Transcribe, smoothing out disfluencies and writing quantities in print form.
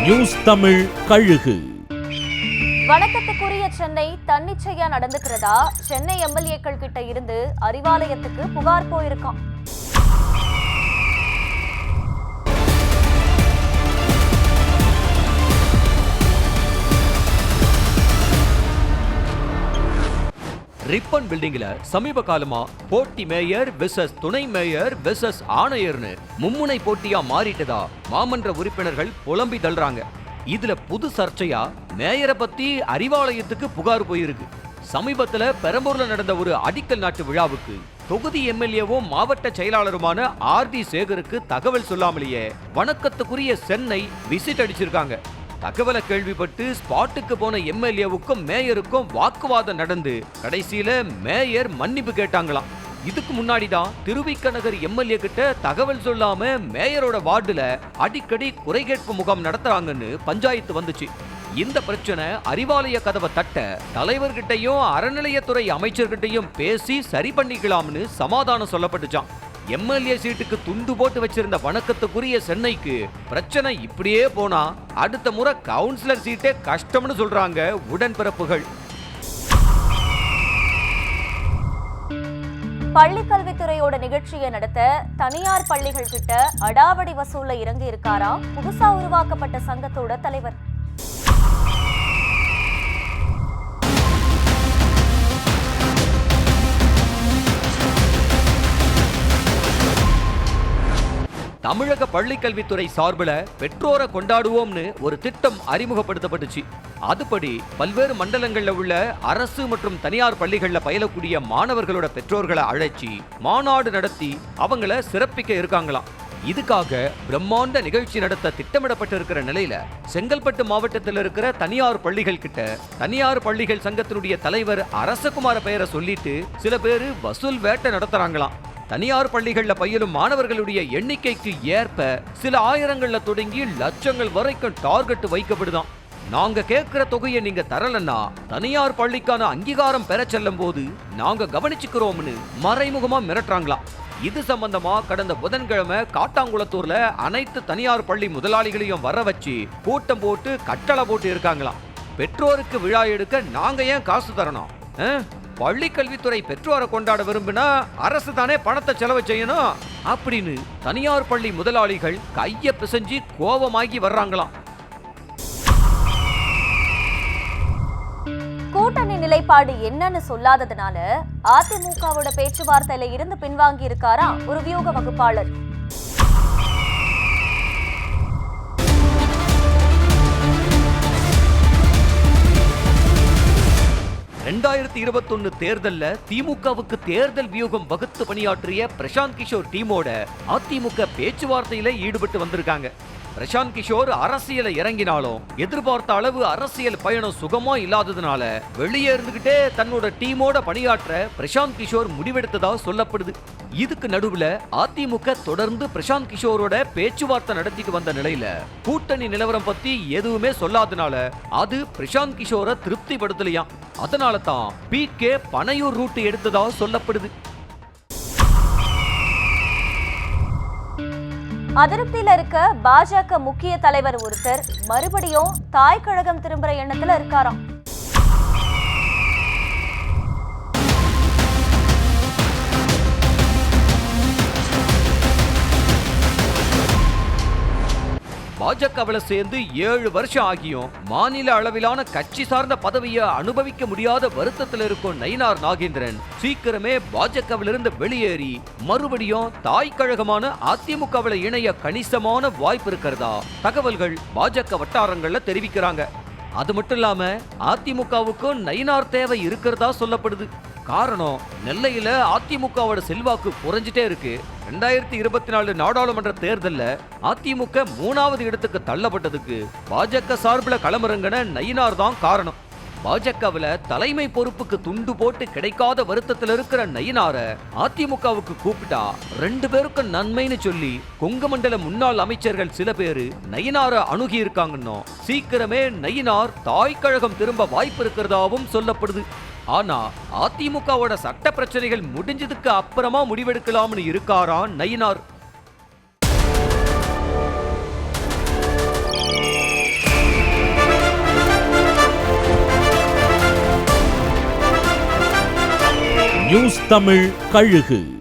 News Tamil கழுகு. வணக்கத்துக்குரிய சென்னை தன்னிச்சையா நடந்துக்கிறதா? சென்னை எம்எல்ஏக்கள் கிட்ட இருந்து அறிவாலயத்துக்கு புகார் போயிருக்கான். ரிப்பன் பில்டிங்ல சமீப காலமா போட்டி மேயர் வெர்சஸ் துணை மேயர் வெர்சஸ் ஆணையர்னு மும்முனை போட்டியா மாறிட்டதா மாமன்ற உறுப்பினர்கள் புலம்பி தள்ளுறாங்க. இதுல புது சர்ச்சையா மேயரை பத்தி அறிவாலயத்துக்கு புகார் போயிருக்கு. சமீபத்துல பெரம்பூர்ல நடந்த ஒரு அடிக்கல் நாட்டு விழாவுக்கு தொகுதி எம்எல்ஏவும் மாவட்ட செயலாளருமான ஆர்டி சேகருக்கு தகவல் சொல்லாமலேயே வணக்கத்துக்குரிய சென்னை விசிட் அடிச்சிருக்காங்க. தகவலை கேள்விப்பட்டு ஸ்பாட்டுக்கு போன எம்எல்ஏவுக்கும் மேயருக்கும் வாக்குவாதம் நடந்து கடைசியில மேயர் மன்னிப்பு கேட்டாங்களாம். இதுக்கு முன்னாடிதான் திருவிக நகர் எம்எல்ஏ கிட்ட தகவல் சொல்லாம மேயரோட வார்டுல அடிக்கடி குறை கேட்பு முகாம் நடத்துறாங்கன்னு பஞ்சாயத்து வந்துச்சு. இந்த பிரச்சனை அறிவாலய கதவை தட்ட தலைவர்கிட்டையும் அறநிலையத்துறை அமைச்சர்கிட்டையும் பேசி சரி பண்ணிக்கலாம்னு சமாதானம் சொல்லப்பட்டுச்சான். எம்எல்ஏ சீட்டுக்கு துண்டு போட்டு வச்சிருந்த வணக்கத்துக்குரிய சென்னைக்கு பிரச்சனை இப்படியே போனா அடுத்த முறை கவுன்சிலர் சீட்டே கஷ்டம்னு சொல்றாங்க உடன்பிறப்புகள். பள்ளி கல்வித்துறையோட நிகழ்ச்சியை நடத்த தனியார் பள்ளிகள் கிட்ட அடாவடி வசூல்ல இறங்கி இருக்காராம் புதுசா உருவாக்கப்பட்ட சங்கத்தோட தலைவர். தமிழக பள்ளிக்கல்வித்துறை சார்பில் பெற்றோரை கொண்டாடுவோம்னு ஒரு திட்டம் அறிமுகப்படுத்தப்பட்டுச்சு. அதுபடி பல்வேறு மண்டலங்கள்ல உள்ள அரசு மற்றும் தனியார் பள்ளிகள்ல பயிலக்கூடிய மாணவர்களோட பெற்றோர்களை அழைச்சி மாநாடு நடத்தி அவங்கள சிறப்பிக்க இருக்காங்களாம். இதுக்காக பிரம்மாண்ட நிகழ்ச்சி நடத்த திட்டமிடப்பட்டிருக்கிற நிலையில செங்கல்பட்டு மாவட்டத்தில் இருக்கிற தனியார் பள்ளிகள் கிட்ட தனியார் பள்ளிகள் சங்கத்தினுடைய தலைவர் அரசகுமார பெயரை சொல்லிட்டு சில பேரு வசூல் வேட்டை நடத்துறாங்களாம். தனியார் பள்ளிகள்ல பயிலும் மாணவர்களுடைய எண்ணிக்கைக்கு ஏற்ப சில ஆயிரங்கள்ல தொடங்கி லட்சங்கள் வரைக்கும் டார்கெட் வைக்கப்படுதான். நாங்க கேட்கிற தொகையை நீங்க தரலன்னா தனியார் பள்ளிக்கான அங்கீகாரம் பெற செல்லும் போது நாங்க கவனிச்சுக்கிறோம்னு மறைமுகமா மிரட்டுறாங்களாம். இது சம்பந்தமா கடந்த புதன்கிழமை காட்டாங்குளத்தூர்ல அனைத்து தனியார் பள்ளி முதலாளிகளையும் வர வச்சு கூட்டம் போட்டு கட்டளை போட்டு இருக்காங்களாம். பெற்றோருக்கு விழா எடுக்க நாங்க ஏன் காசு தரணும்? பள்ளி கல்வித்துறை பெற்றோரை கொண்டாட விரும்பினா அரசு தானே பணத்தை செலவு செய்யணும் அப்படின்னு தனியார் பள்ளி முதலாளிகள் கைய பிசைஞ்சு கோபமாகி வர்றாங்களாம். கூட்டணி நிலைப்பாடு என்னன்னு சொல்லாததுனால அதிமுகவோட பேச்சுவார்த்தையில இருந்து பின்வாங்கி இருக்காரா ஒரு வியூக வகுப்பாளர். 2021 தேர்தல்ல திமுகவுக்கு தேர்தல் வியூகம் வகுத்து பணியாற்றிய பிரசாந்த் கிஷோர் டீமோட அதிமுக பேச்சுவார்த்தையில ஈடுபட்டு வந்திருக்காங்க. பிரசாந்த் கிஷோர் அரசியல இறங்கினாலும் எதிர்பார்த்த அளவு அரசியல் பயணம் சுகமா இல்லாததுனால வெளியே இருந்துகிட்டே தன்னோட டீமோட பணியாற்ற பிரசாந்த் கிஷோர் முடிவெடுத்ததா சொல்லப்படுது. இதுக்கு நடுவுல அதிமுக தொடர்ந்து பிரசாந்த் கிஷோரோட பேச்சுவார்த்தை நடத்திட்டு வந்த நிலையில கூட்டணி நிலவரம் பத்தி எதுவுமே சொல்லாதனால அது பிரசாந்த் கிஷோரை திருப்திப்படுத்தலையாம். அதனால தான் PK பனையூர் ரூட் எடுத்ததா சொல்லப்படுது. அதிருப்தியில இருக்க பாஜக முக்கிய தலைவர் ஒருத்தர் மறுபடியும் தாய் கழகம் திரும்புற எண்ணத்துல இருக்காராம். பாஜகவில் சேர்ந்து 7 வருஷம் ஆகியும் மாநில அளவிலான கட்சி சார்ந்த பதவியை அனுபவிக்க முடியாத வருத்தத்தில் இருக்கும் நயினார் நாகேந்திரன் சீக்கிரமே பாஜகவிலிருந்து வெளியேறி மறுபடியும் தாய் கழகமான அதிமுகவில் இணைய கணிசமான வாய்ப்பு இருக்கிறதா தகவல்கள் பாஜக வட்டாரங்கள்ல தெரிவிக்கிறாங்க. அது மட்டும் இல்லாம அதிமுகவுக்கும் நயினார் தேவை இருக்கிறதா சொல்லப்படுது. காரணம், நெல்லையில அதிமுகவோட செல்வாக்கு குறைஞ்சிட்டே இருக்கு. 2024 நாடாளுமன்ற தேர்தல்ல அதிமுக 3வது இடத்துக்கு தள்ளப்பட்டதுக்கு பாஜக சார்பில் களமிறங்கின நயினார் தான் காரணம். பாஜகவுல தலைமை பொறுப்புக்கு துண்டு போட்டு கிடைக்காத வருத்தத்தில் இருக்கிற நயினார அதிமுகவுக்கு கூப்பிட்டா 2 பேருக்கும் நன்மைன்னு சொல்லி கொங்கு மண்டல முன்னாள் அமைச்சர்கள் சில பேரு நயினார அணுகி இருக்காங்கன்னு சீக்கிரமே நயினார் தாய் கழகம் திரும்ப வாய்ப்பு இருக்கிறதாவும் சொல்லப்படுது. ஆனா அதிமுகவோட சட்ட பிரச்சனைகள் முடிஞ்சதுக்கு அப்புறமா முடிவெடுக்கலாம்னு இருக்காராம் நயினார். நியூஸ் தமிழ் கழுகு.